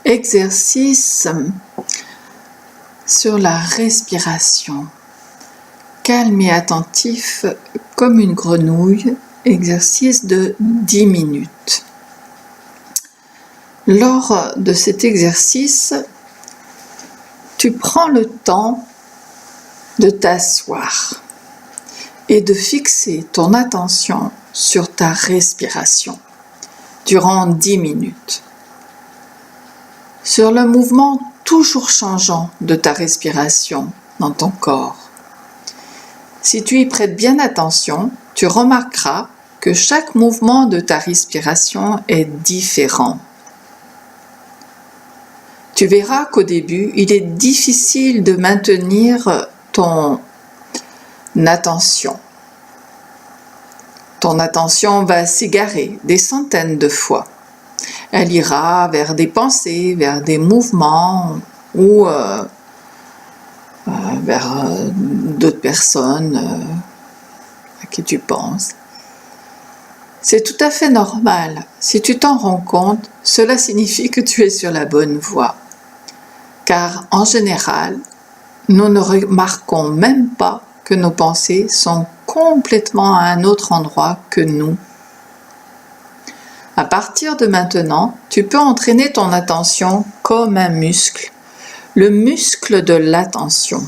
Exercice sur la respiration. Calme et attentif comme une grenouille. Exercice de 10 minutes. Lors de cet exercice, tu prends le temps de t'asseoir et de fixer ton attention sur ta respiration durant 10 minutes. Sur le mouvement toujours changeant de ta respiration dans ton corps. Si tu y prêtes bien attention, tu remarqueras que chaque mouvement de ta respiration est différent. Tu verras qu'au début, il est difficile de maintenir ton attention. Ton attention va s'égarer des centaines de fois. Elle ira vers des pensées, vers des mouvements ou vers d'autres personnes à qui tu penses. C'est tout à fait normal. Si tu t'en rends compte, cela signifie que tu es sur la bonne voie. Car en général, nous ne remarquons même pas que nos pensées sont complètement à un autre endroit que nous. À partir de maintenant, tu peux entraîner ton attention comme un muscle, le muscle de l'attention.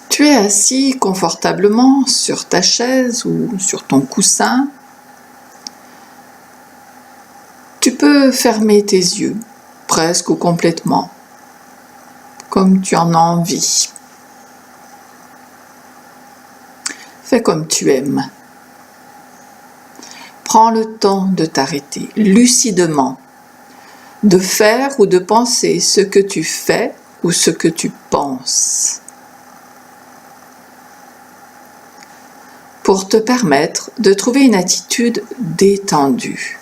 Tu es assis confortablement sur ta chaise ou sur ton coussin. Tu peux fermer tes yeux, presque ou complètement, comme tu en as envie. Fais comme tu aimes. Prends le temps de t'arrêter lucidement, de faire ou de penser ce que tu fais ou ce que tu penses, pour te permettre de trouver une attitude détendue,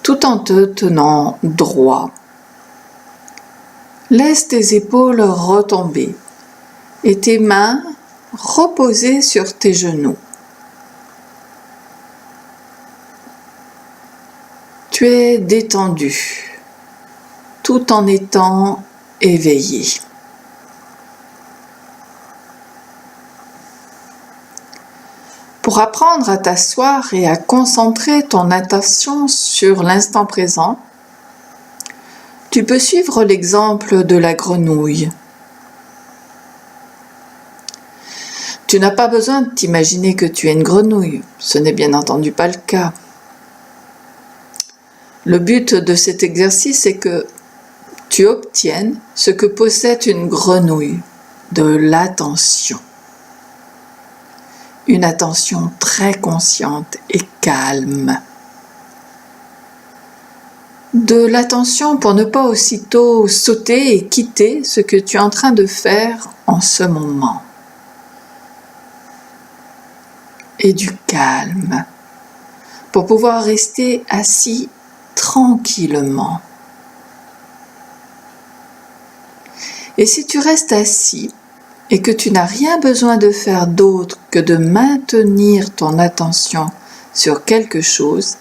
tout en te tenant droit. Laisse tes épaules retomber et tes mains reposer sur tes genoux. Tu es détendu, tout en étant éveillé. Pour apprendre à t'asseoir et à concentrer ton attention sur l'instant présent, tu peux suivre l'exemple de la grenouille. Tu n'as pas besoin de t'imaginer que tu es une grenouille, ce n'est bien entendu pas le cas. Le but de cet exercice est que tu obtiennes ce que possède une grenouille, de l'attention. Une attention très consciente et calme. De l'attention pour ne pas aussitôt sauter et quitter ce que tu es en train de faire en ce moment. Et du calme pour pouvoir rester assis tranquillement. Et si tu restes assis et que tu n'as rien besoin de faire d'autre que de maintenir ton attention sur quelque chose,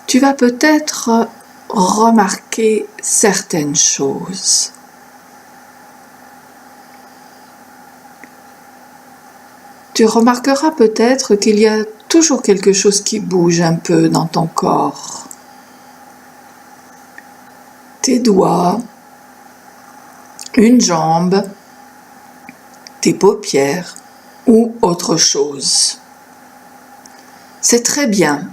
tu vas peut-être remarquer certaines choses. Tu remarqueras peut-être qu'il y a toujours quelque chose qui bouge un peu dans ton corps. Tes doigts, une jambe, tes paupières ou autre chose. C'est très bien.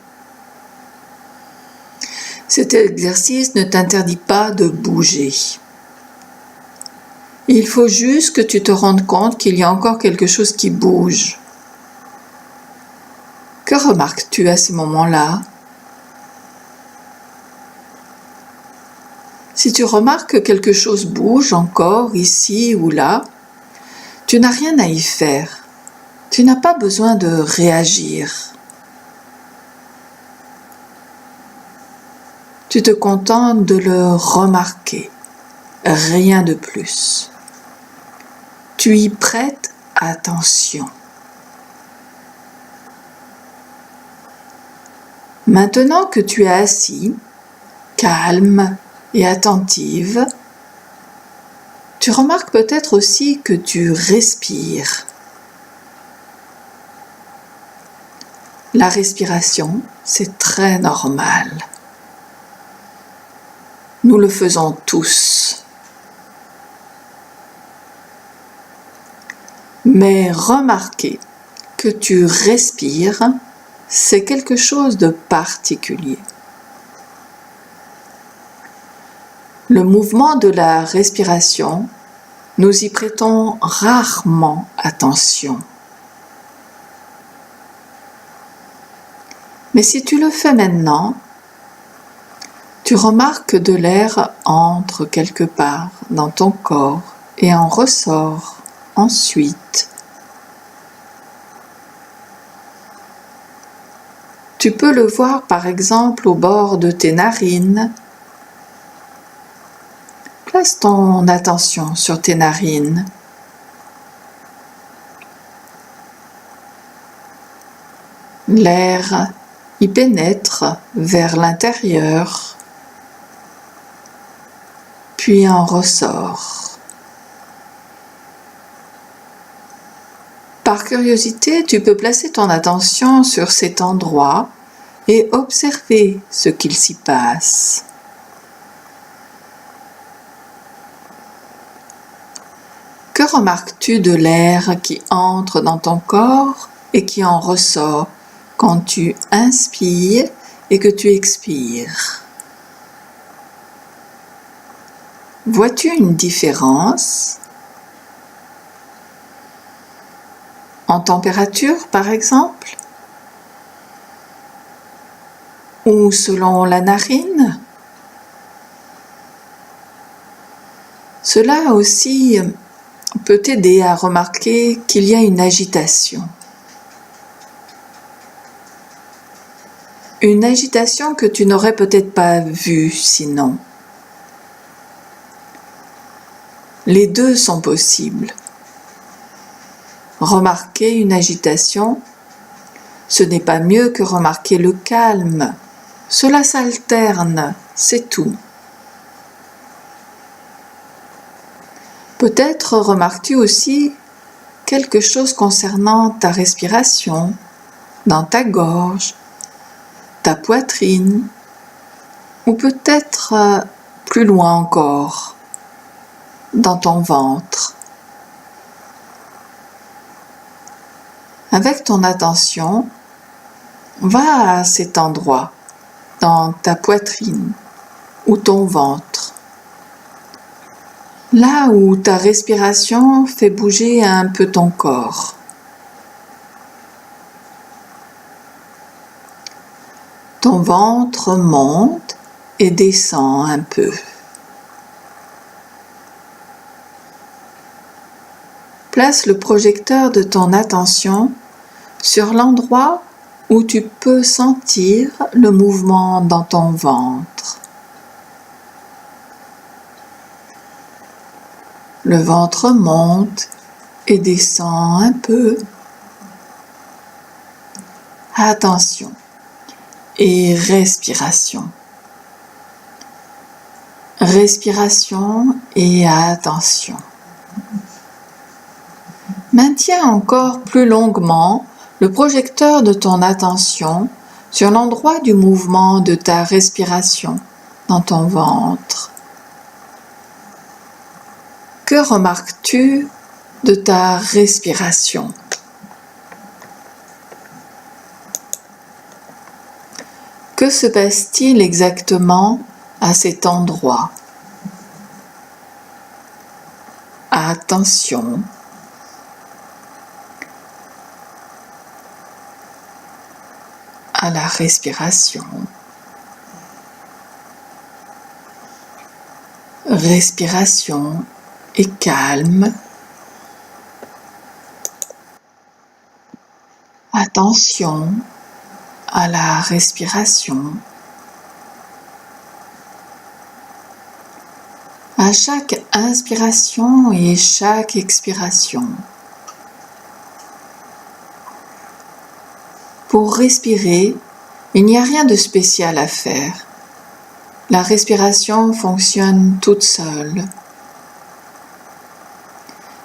Cet exercice ne t'interdit pas de bouger. Il faut juste que tu te rendes compte qu'il y a encore quelque chose qui bouge. Que remarques-tu à ces moments-là? Si tu remarques que quelque chose bouge encore ici ou là, tu n'as rien à y faire. Tu n'as pas besoin de réagir. Tu te contentes de le remarquer, rien de plus. Tu y prêtes attention. Maintenant que tu es assis, calme et attentive, tu remarques peut-être aussi que tu respires. La respiration, c'est très normal. Nous le faisons tous. Mais remarquez que tu respires, c'est quelque chose de particulier. Le mouvement de la respiration, nous y prêtons rarement attention. Mais si tu le fais maintenant, tu remarques que de l'air entre quelque part dans ton corps et en ressort ensuite. Tu peux le voir par exemple au bord de tes narines. Place ton attention sur tes narines. L'air y pénètre vers l'intérieur, puis en ressort. Par curiosité, tu peux placer ton attention sur cet endroit et observer ce qu'il s'y passe. Que remarques-tu de l'air qui entre dans ton corps et qui en ressort quand tu inspires et que tu expires? Vois-tu une différence en température par exemple? Ou selon la narine? Cela aussi peut t'aider à remarquer qu'il y a une agitation. Une agitation que tu n'aurais peut-être pas vue sinon. Les deux sont possibles. Remarquer une agitation, ce n'est pas mieux que remarquer le calme. Cela s'alterne, c'est tout. Peut-être remarques-tu aussi quelque chose concernant ta respiration, dans ta gorge, ta poitrine, ou peut-être plus loin encore, dans ton ventre. Avec ton attention, va à cet endroit, dans ta poitrine ou ton ventre, là où ta respiration fait bouger un peu ton corps. Ton ventre monte et descend un peu. Place le projecteur de ton attention sur l'endroit où tu peux sentir le mouvement dans ton ventre. Le ventre monte et descend un peu. Attention et respiration. Respiration et attention. Maintiens encore plus longuement le projecteur de ton attention sur l'endroit du mouvement de ta respiration dans ton ventre. Que remarques-tu de ta respiration? Que se passe-t-il exactement à cet endroit? Attention. À la respiration. Respiration et calme. Attention à la respiration. À chaque inspiration et chaque expiration. Pour respirer, Il n'y a rien de spécial à faire. La respiration fonctionne toute seule.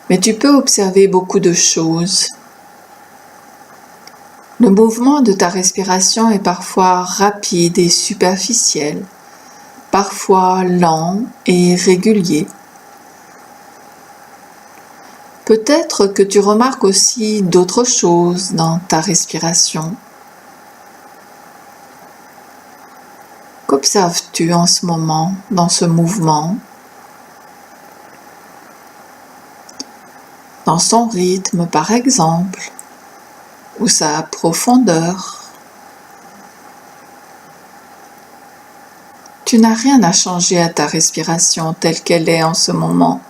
Mais tu peux observer beaucoup de choses. Le mouvement de ta respiration est parfois rapide et superficiel, parfois lent et régulier. Peut-être que tu remarques aussi d'autres choses dans ta respiration. Qu'observes-tu en ce moment dans ce mouvement? Dans son rythme par exemple, ou sa profondeur. Tu n'as rien à changer à ta respiration telle qu'elle est en ce moment.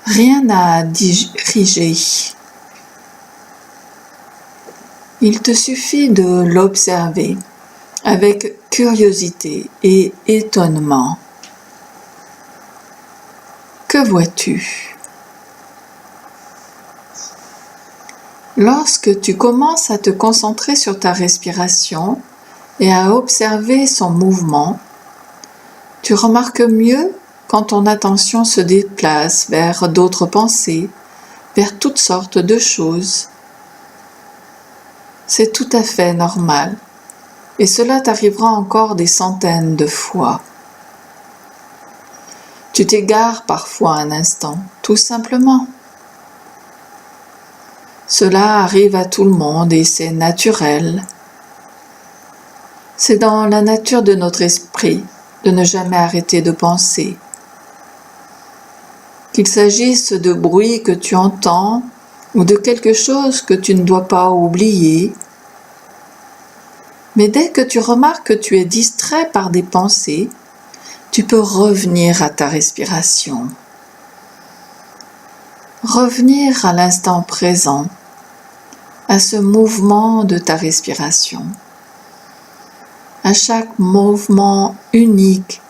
Rien à diriger. Il te suffit de l'observer avec curiosité et étonnement. Que vois-tu? Lorsque tu commences à te concentrer sur ta respiration et à observer son mouvement, tu remarques mieux quand ton attention se déplace vers d'autres pensées, vers toutes sortes de choses. C'est tout à fait normal et cela t'arrivera encore des centaines de fois. Tu t'égares parfois un instant, tout simplement. Cela arrive à tout le monde et c'est naturel. C'est dans la nature de notre esprit de ne jamais arrêter de penser. Qu'il s'agisse de bruit que tu entends ou de quelque chose que tu ne dois pas oublier. Mais dès que tu remarques que tu es distrait par des pensées, tu peux revenir à ta respiration. Revenir à l'instant présent, à ce mouvement de ta respiration, à chaque mouvement unique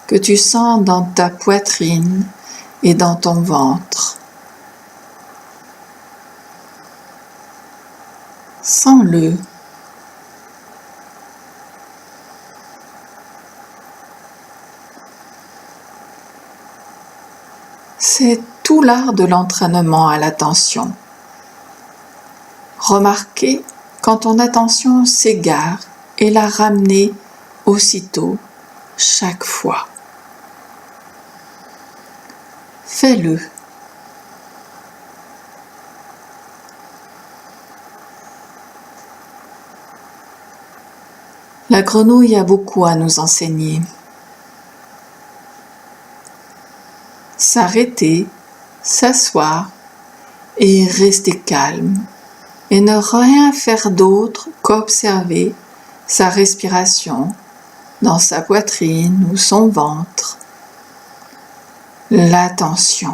que tu sens dans ta poitrine et dans ton ventre. Sens-le. C'est tout l'art de l'entraînement à l'attention. Remarquez quand ton attention s'égare et la ramener aussitôt, chaque fois. Fais-le. La grenouille a beaucoup à nous enseigner. S'arrêter, s'asseoir et rester calme et ne rien faire d'autre qu'observer sa respiration dans sa poitrine ou son ventre. L'attention.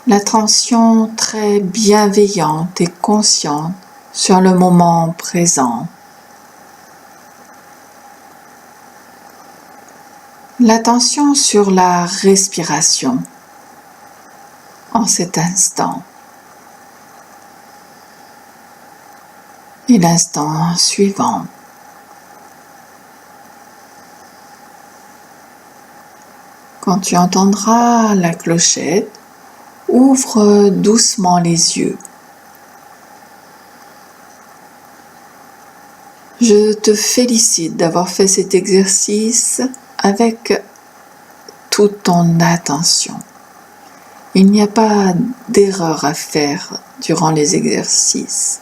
L'attention très bienveillante et consciente sur le moment présent. L'attention sur la respiration en cet instant et l'instant suivant. Quand tu entendras la clochette, ouvre doucement les yeux. Je te félicite d'avoir fait cet exercice avec toute ton attention. Il n'y a pas d'erreur à faire durant les exercices,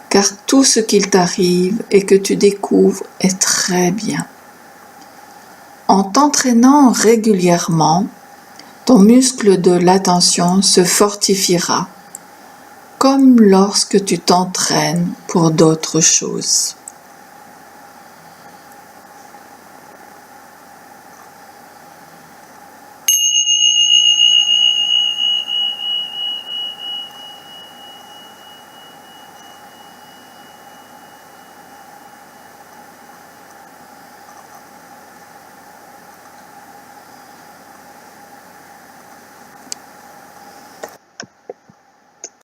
car tout ce qu'il t'arrive et que tu découvres est très bien. En t'entraînant régulièrement, ton muscle de l'attention se fortifiera, comme lorsque tu t'entraînes pour d'autres choses.